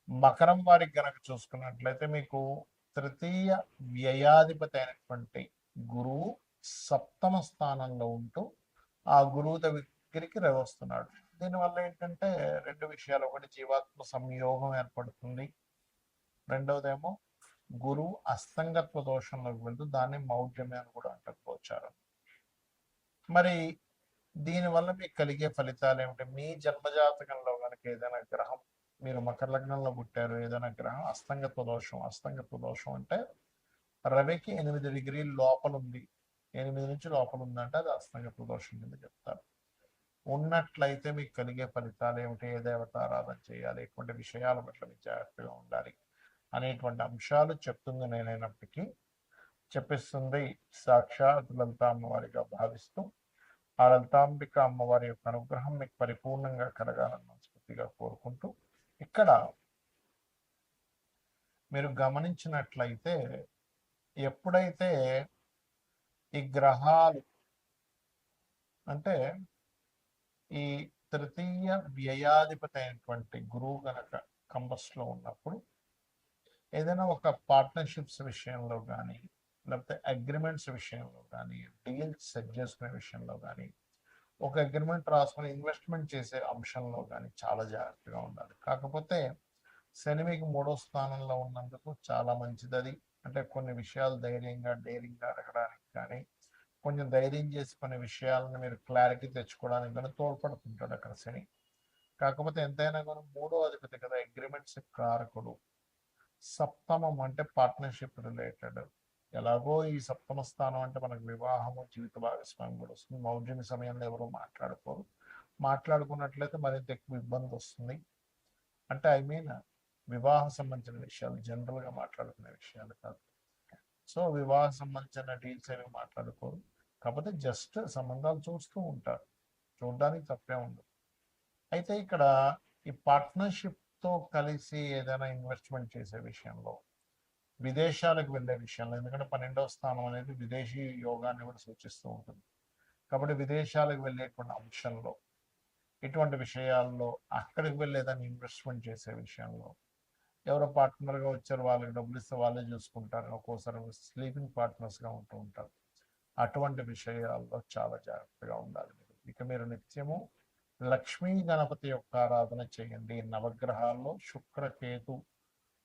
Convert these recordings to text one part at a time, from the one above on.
మకరం వారికి గనక చూసుకున్నట్లయితే మీకు తృతీయ వ్యయాధిపతి అయినటువంటి గురువు సప్తమ స్థానంలో ఉంటూ ఆ గురువు దగ్గరికి రవి వస్తున్నాడు. దీనివల్ల ఏంటంటే రెండు విషయాలు, ఒకటి జీవాత్మ సంయోగం ఏర్పడుతుంది, రెండవదేమో గురువు అస్తంగత్వ దోషంలోకి వెళ్తూ దాన్ని మౌఢ్యమే అని కూడా అంటారు గోచారం. మరి దీనివల్ల మీకు కలిగే ఫలితాలు ఏమిటి? మీ జన్మజాతకంలో కనుక ఏదైనా గ్రహం, మీరు మకర లగ్నంలో పుట్టారు, ఏదైనా గ్రహం అస్తంగత్వ దోషం అంటే రవికి 8 డిగ్రీల లోపల ఉంది, 8 నుంచి లోపల ఉందంటే అది అస్తంగత్వ దోషం కింద చెప్తారు. ఉన్నట్లయితే మీకు కలిగే ఫలితాలు ఏమిటి, ఏ దేవత ఆరాధన చేయాలి, ఎటువంటి విషయాల పట్ల మీరు జాగ్రత్తగా ఉండాలి అనేటువంటి అంశాలు చెప్తుంది నేనైనప్పటికీ చెప్పిస్తుంది సాక్షాత్ లలిత అమ్మవారిగా భావిస్తూ ఆ లలితాంబిక అమ్మవారి యొక్క అనుగ్రహం మీకు పరిపూర్ణంగా కలగాలని మనస్ఫూర్తిగా కోరుకుంటూ, ఇక్కడ మీరు గమనించినట్లయితే ఎప్పుడైతే ఈ గ్రహాలు అంటే ఈ తృతీయ వ్యయాధిపతి అయినటువంటి గురువు గనక కంబస్లో ఉన్నప్పుడు ఏదైనా ఒక పార్ట్నర్షిప్స్ విషయంలో కానీ, లేకపోతే అగ్రిమెంట్స్ విషయంలో కానీ, డీల్స్ సెట్ చేసుకునే విషయంలో కానీ, ఒక అగ్రిమెంట్ రాసుకుని ఇన్వెస్ట్మెంట్ చేసే అంశంలో కానీ చాలా జాగ్రత్తగా ఉండాలి. కాకపోతే శని మీకు 3వ స్థానంలో ఉన్నందుకు చాలా మంచిది అది. అంటే కొన్ని విషయాలు ధైర్యంగా డేరింగ్గా అడగడానికి కానీ, కొంచెం ధైర్యం చేసి కొన్ని విషయాలను మీరు క్లారిటీ తెచ్చుకోవడానికి కానీ తోడ్పడుతుంటాడు అక్కడ శని. కాకపోతే ఎంతైనా కానీ 3వ అధిపతి కదా, అగ్రిమెంట్స్ కారకుడు. సప్తమం అంటే పార్ట్నర్షిప్ రిలేటెడ్. ఎలాగో ఈ సప్తమ స్థానం అంటే మనకు వివాహము, జీవిత భాగస్వామి కూడా వస్తుంది. మౌఢ్యమి సమయంలో ఎవరు మాట్లాడుకోరు, మాట్లాడుకున్నట్లయితే మరింత ఎక్కువ ఇబ్బంది వస్తుంది. అంటే ఐ మీన్ వివాహం సంబంధించిన విషయాలు, జనరల్గా మాట్లాడుకునే విషయాలు కాదు. సో వివాహం సంబంధించిన డీల్స్ ఏమి మాట్లాడుకోరు, కాకపోతే జస్ట్ సంబంధాలు చూస్తూ ఉంటారు, చూడడానికి తప్పే ఉండదు. అయితే ఇక్కడ ఈ పార్ట్నర్షిప్తో కలిసి ఏదైనా ఇన్వెస్ట్మెంట్ చేసే విషయంలో, విదేశాలకు వెళ్ళే విషయంలో, ఎందుకంటే 12వ స్థానం అనేది విదేశీ యోగాన్ని కూడా సూచిస్తూ ఉంటుంది. కాబట్టి విదేశాలకు వెళ్ళేటువంటి అంశంలో, ఇటువంటి విషయాల్లో, అక్కడికి వెళ్ళి ఏదైనా ఇన్వెస్ట్మెంట్ చేసే విషయంలో, ఎవరో పార్ట్నర్గా వచ్చారు వాళ్ళకి డబ్బులు ఇస్తే వాళ్ళే చూసుకుంటారు, ఒక్కోసారి స్లీపింగ్ పార్ట్నర్స్గా ఉంటూ ఉంటారు. అటువంటి విషయాల్లో చాలా జాగ్రత్తగా ఉండాలి. ఇక మీరు నిత్యము లక్ష్మీ గణపతి యొక్క ఆరాధన చేయండి. నవగ్రహాల్లో శుక్రకేతు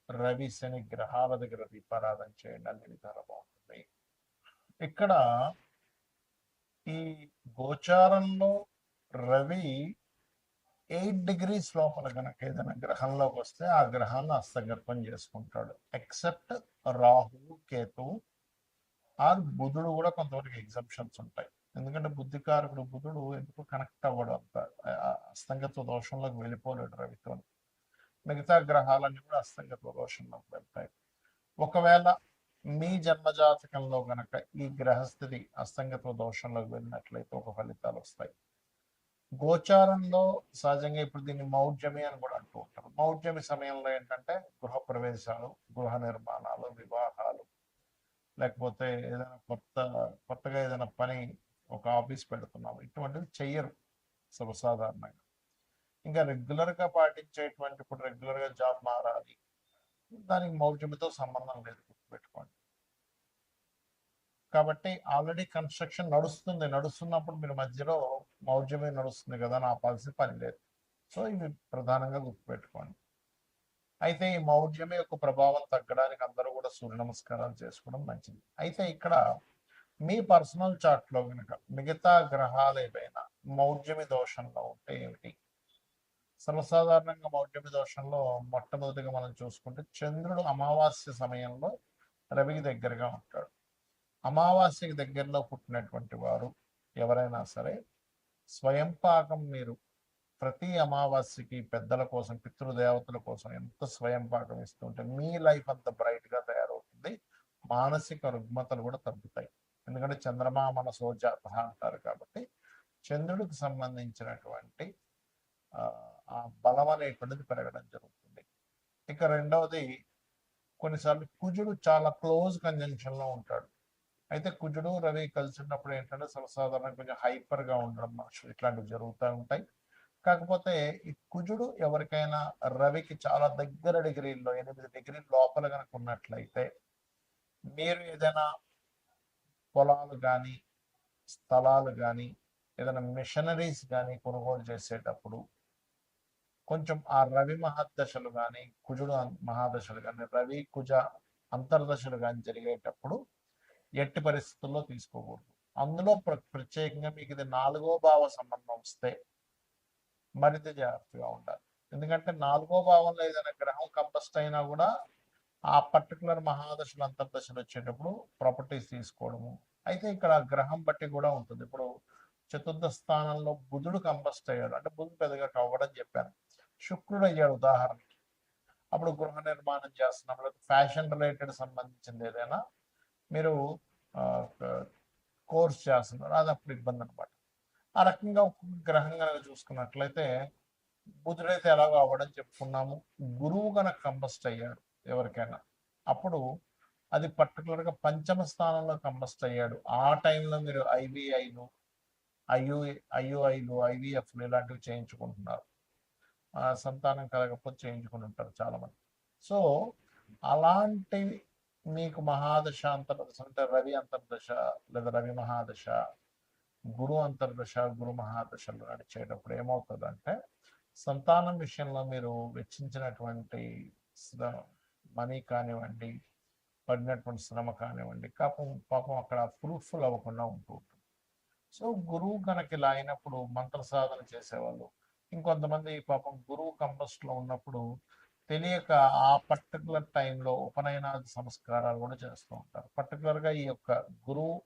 రవి శని గ్రహాల దగ్గర దీపారాధన చేయండి, అన్ని విధాలు బాగుంటుంది. ఇక్కడ ఈ గోచారంలో రవి 8 డిగ్రీస్ లోపల కనుక ఏదైనా గ్రహంలోకి వస్తే ఆ గ్రహాన్ని హస్తగర్భం చేసుకుంటాడు. ఎక్సెప్ట్ రాహు, కేతువు ఆర్ బుధుడు కూడా కొంతవరకు ఎగ్జంప్షన్స్ ఉంటాయి. ఎందుకంటే బుద్ధికారకుడు బుధుడు ఎందుకు కనెక్ట్ అవ్వడం, అంత అస్తంగత్వ దోషంలోకి వెళ్ళిపోలేడు రవితో. మిగతా గ్రహాలన్నీ కూడా అస్తంగత్వ దోషంలోకి వెళ్తాయి. ఒకవేళ మీ జన్మజాతకంలో గనక ఈ గ్రహస్థితి అస్తంగత్వ దోషంలోకి వెళ్ళినట్లయితే ఒక ఫలితాలు వస్తాయి. గోచారంలో సహజంగా ఇప్పుడు దీన్ని మౌఢ్యమి అని కూడా అంటూ ఉంటారు. మౌఢ్యమి సమయంలో ఏంటంటే గృహ ప్రవేశాలు, గృహ నిర్మాణాలు, వివాహాలు, లేకపోతే ఏదైనా కొత్తగా ఏదైనా పని, ఒక ఆఫీస్ పెడుతున్నాము, ఇటువంటివి చెయ్యరు సర్వసాధారణంగా. ఇంకా రెగ్యులర్గా పాటించేటువంటి, ఇప్పుడు రెగ్యులర్గా జాబ్ మారాలి, దానికి మౌఢ్యమితో సంబంధం లేదు, గుర్తుపెట్టుకోండి. కాబట్టి ఆల్రెడీ కన్స్ట్రక్షన్ నడుస్తున్నప్పుడు మీరు మధ్యలో మౌఢ్యమే నడుస్తుంది కదా అని ఆపాల్సిన పని లేదు. సో ఇవి ప్రధానంగా గుర్తుపెట్టుకోండి. అయితే ఈ మౌఢ్యమే యొక్క ప్రభావం తగ్గడానికి అందరూ కూడా సూర్య నమస్కారాలు చేసుకోవడం మంచిది. అయితే ఇక్కడ మీ పర్సనల్ చార్ట్లో కనుక మిగతా గ్రహాలు ఏవైనా మౌఢ్యమి దోషంలో ఉంటే ఏమిటి? సర్వసాధారణంగా మౌఢ్యమి దోషంలో మొట్టమొదటిగా మనం చూసుకుంటే చంద్రుడు అమావాస్య సమయంలో రవికి దగ్గరగా ఉంటాడు. అమావాస్యకి దగ్గరలో పుట్టినటువంటి వారు ఎవరైనా సరే స్వయం పాకం మీరు ప్రతి అమావాస్యకి పెద్దల కోసం, పితృదేవతల కోసం ఎంత స్వయం పాకం ఇస్తుంటే మీ లైఫ్ అంత బ్రైట్గా తయారవుతుంది. మానసిక రుగ్మతలు కూడా తగ్గుతాయి. ఎందుకంటే చంద్రమా మనసో జాత అంటారు కాబట్టి చంద్రుడికి సంబంధించినటువంటి ఆ బలం అనేటువంటిది పెరగడం జరుగుతుంది. ఇక రెండవది, కొన్నిసార్లు కుజుడు చాలా క్లోజ్ కంజంక్షన్లో ఉంటాడు. అయితే కుజుడు రవి కలిసి ఉన్నప్పుడు ఏంటంటే సర్వసాధారణంగా కొంచెం హైపర్గా ఉండడం, మనుషులు ఇట్లాంటివి జరుగుతూ ఉంటాయి. కాకపోతే ఈ కుజుడు ఎవరికైనా రవికి చాలా దగ్గర డిగ్రీల్లో 8 డిగ్రీల లోపల కనుక ఉన్నట్లయితే మీరు ఏదైనా పొలాలు కానీ స్థలాలు కానీ ఏదైనా మిషనరీస్ కానీ కొనుగోలు చేసేటప్పుడు కొంచెం ఆ రవి మహాదశలు కానీ కుజుడు మహాదశలు కానీ రవి కుజ అంతర్దశలు కానీ జరిగేటప్పుడు ఎట్టి పరిస్థితుల్లో తీసుకోకూడదు. అందులో ప్రత్యేకంగా మీకు ఇది 4వ భావ సంబంధం వస్తే మరింత జాగ్రత్తగా ఉండాలి. ఎందుకంటే 4వ భావంలో ఏదైనా గ్రహం కంబస్ట్ అయినా కూడా ఆ పర్టికులర్ మహాదశలు అంతర్దశలు వచ్చేటప్పుడు ప్రాపర్టీస్ తీసుకోవడము. అయితే ఇక్కడ గ్రహం బట్టి కూడా ఉంటుంది. ఇప్పుడు చతుర్థ స్థానంలో బుధుడు కంబస్ట్ అయ్యాడు అంటే బుధుడు పెద్దగా కావడం చెప్పాను. శుక్రుడు అయ్యాడు ఉదాహరణకి. అప్పుడు గృహ నిర్మాణం చేస్తున్నాం, లేదా ఫ్యాషన్ రిలేటెడ్ సంబంధించింది ఏదైనా మీరు కోర్స్ చేస్తున్నారు, అది అప్పుడు ఇబ్బంది అనమాట. ఆ రకంగా ఒక్కొక్క గ్రహం కనుక చూసుకున్నట్లయితే బుధుడైతే ఎలాగో అవ్వడం చెప్పుకున్నాము. గురువు కనుక కంబస్ట్ అయ్యాడు ఎవరికైనా, అప్పుడు అది పర్టికులర్గా పంచమ స్థానంలో కంబస్ట్ అయ్యాడు. ఆ టైంలో మీరు ఐవీఐలు ఐయుఐలు ఐవీఎఫ్లు ఇలాంటివి చేయించుకుంటున్నారు. సంతానం కలగకపోతే చేయించుకుని ఉంటారు చాలామంది. సో అలాంటివి మీకు మహాదశ అంతర్దశ అంటే రవి అంతర్దశ లేదా రవి మహాదశ గురు అంతర్దశ గురు మహాదశలు నడిచేటప్పుడు ఏమవుతుందంటే సంతానం విషయంలో మీరు వెచ్చించినటువంటి మనీ కానివ్వండి, పడినటువంటి శ్రమ కానివ్వండి, పాపం అక్కడ ఫ్రూట్ఫుల్ అవ్వకుండా ఉంటుంది. సో గురువు కనుక ఇలా అయినప్పుడు మంత్ర సాధన చేసేవాళ్ళు, ఇంకొంతమంది పాపం గురువు కంబస్ట్లో ఉన్నప్పుడు తెలియక ఆ పర్టికులర్ టైంలో ఉపనయనాది సంస్కారాలు కూడా చేస్తూ ఉంటారు. పర్టికులర్గా ఈ యొక్క గురువు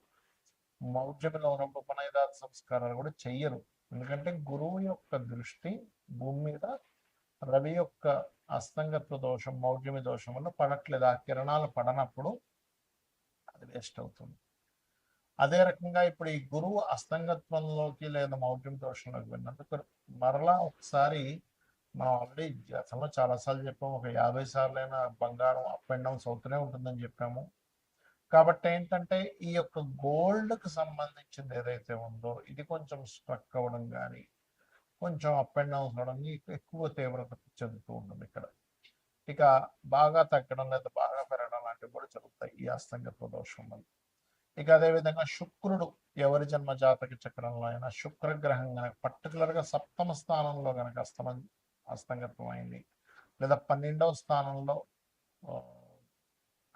మౌఢ్యంలో ఉన్నప్పుడు ఉపనయనాది సంస్కారాలు కూడా చెయ్యరు. ఎందుకంటే గురువు యొక్క దృష్టి భూమి మీద రవి యొక్క అస్తంగత్వ దోషం మౌఢ్యమి దోషం వల్ల పడట్లేదు. ఆ కిరణాలు పడనప్పుడు అది వేస్ట్ అవుతుంది. అదే రకంగా ఇప్పుడు ఈ గురువు అస్తంగత్వంలోకి లేదా మౌఢ్యం దోషంలోకి వెళ్ళినందుకు మరలా ఒకసారి మనం ఆల్రెడీ గతంలో చాలాసార్లు చెప్పాము, ఒక 50 సార్లైనా బంగారం అప్ అండ్ డౌన్స్ అవుతూనే ఉంటుందని చెప్పాము. కాబట్టి ఏంటంటే ఈ యొక్క గోల్డ్కి సంబంధించింది ఏదైతే ఉందో ఇది కొంచెం స్ట్రక్ అవ్వడం కానీ కొంచెం అప్ అండ్ డౌన్స్ అవడం ఎక్కువ తీవ్రత చెందుతూ ఉంటుంది ఇక్కడ. ఇక బాగా తగ్గడం లేదా బాగా పెరగడం లాంటివి కూడా జరుగుతాయి ఈ అస్తంగత్వ దోషం వల్ల. ఇక అదేవిధంగా శుక్రుడు ఎవరి జన్మ జాతక చక్రంలో అయినా శుక్రగ్రహం కనుక పర్టికులర్గా సప్తమ స్థానంలో కనుక అస్తంగత్వం అయింది లేదా 12వ స్థానంలో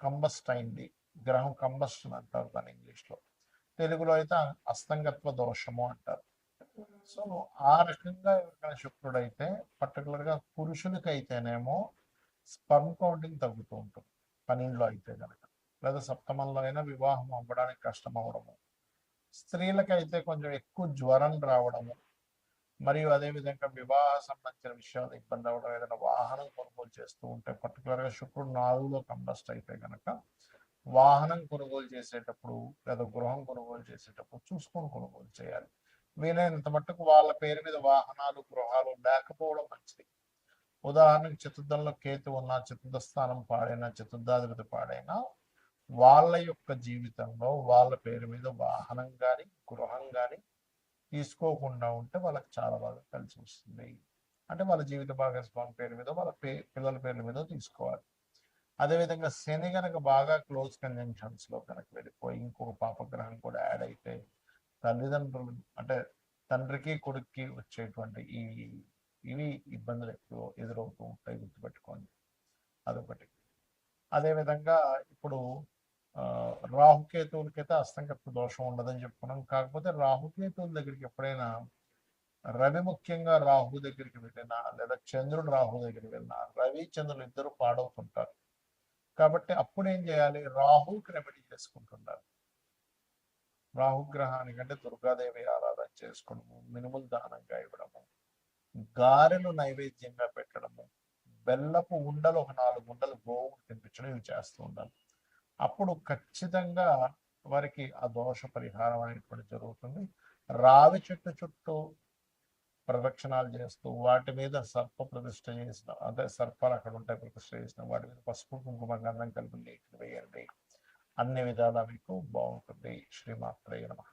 కంబస్ట్ అయింది, గ్రహం కంబస్షన్ అంటారు దాని ఇంగ్లీష్లో, తెలుగులో అయితే అస్తంగత్వ దోషము అంటారు. సో ఆ రకంగా ఎవరికైనా శుక్రుడు అయితే పర్టికులర్గా పురుషులకి అయితేనేమో స్పర్మ్ కౌంటింగ్ తగ్గుతూ ఉంటుంది 12లో అయితే కనుక, లేదా సప్తమంలో అయినా వివాహం అవ్వడానికి కష్టం అవ్వడము, స్త్రీలకైతే కొంచెం ఎక్కువ జ్వరం రావడము, మరియు అదేవిధంగా వివాహ సంబంధించిన విషయాలు ఇబ్బంది అవ్వడం, ఏదైనా వాహనం కొనుగోలు చేస్తూ ఉంటే పర్టికులర్గా శుక్రుడు 4లో కంబస్ట్ అయితే కనుక వాహనం కొనుగోలు చేసేటప్పుడు లేదా గృహం కొనుగోలు చేసేటప్పుడు చూసుకొని కొనుగోలు చేయాలి. వీలైనంత మట్టుకు వాళ్ళ పేరు మీద వాహనాలు గృహాలు లేకపోవడం మంచిది. ఉదాహరణకు చతుర్థంలో కేతు ఉన్న, చతుర్థ స్థానం పాడైనా, చతుర్థాధిపతి పాడైనా వాళ్ళ యొక్క జీవితంలో వాళ్ళ పేరు మీద వాహనం కానీ గృహం కానీ తీసుకోకుండా ఉంటే వాళ్ళకి చాలా బాగా కలిసి వస్తుంది. అంటే వాళ్ళ జీవిత భాగస్వామి పేరు మీద వాళ్ళ పిల్లల పేర్ల మీద తీసుకోవాలి. అదేవిధంగా శని కనుక బాగా క్లోజ్ కంజంక్షన్స్లో కనుక వెళ్ళిపోయి ఇంకొక పాపగ్రహం కూడా యాడ్ అయితే తల్లిదండ్రులు అంటే తండ్రికి కొడుక్కి వచ్చేటువంటి ఇవి ఇబ్బందులు ఎక్కువ ఎదురవుతూ ఉంటాయి, గుర్తుపెట్టుకోండి. అదొకటి. అదేవిధంగా ఇప్పుడు రాహుకేతువులకైతే అస్తంగత్వ దోషం ఉండదని చెప్పుకున్నాం. కాకపోతే రాహుకేతువుల దగ్గరికి ఎప్పుడైనా రవి ముఖ్యంగా రాహు దగ్గరికి వెళ్ళినా లేదా చంద్రుడు రాహు దగ్గరికి వెళ్ళినా రవి చంద్రులు ఇద్దరు పాడవుతుంటారు. కాబట్టి అప్పుడు ఏం చేయాలి, రాహుకి రెమెడీ చేసుకుంటున్నారు. రాహుగ్రహానికంటే దుర్గాదేవి ఆరాధన చేసుకోవడము, మినుములు దానంగా ఇవ్వడము, గారెలు నైవేద్యంగా పెట్టడము, బెల్లపు ఉండలు ఒక 4 ఉండలు గోవుకు తినిపించడం ఇవి చేస్తూ ఉండాలి. అప్పుడు ఖచ్చితంగా వారికి ఆ దోష పరిహారం అనేటువంటి జరుగుతుంది. రావి చెట్టు చుట్టూ ప్రదక్షిణాలు చేస్తూ వాటి మీద సర్ప ప్రతిష్ఠ చేసిన, అంటే సర్పాలు అక్కడ ఉంటాయి ప్రతిష్ఠ చేసిన వాటి మీద పసుపు కుంకుమ గంధం కలిపి నీటిని వేయండి. అన్ని విధాలా మీకు బాగుంటుంది. శ్రీమాత్రేయ నమః.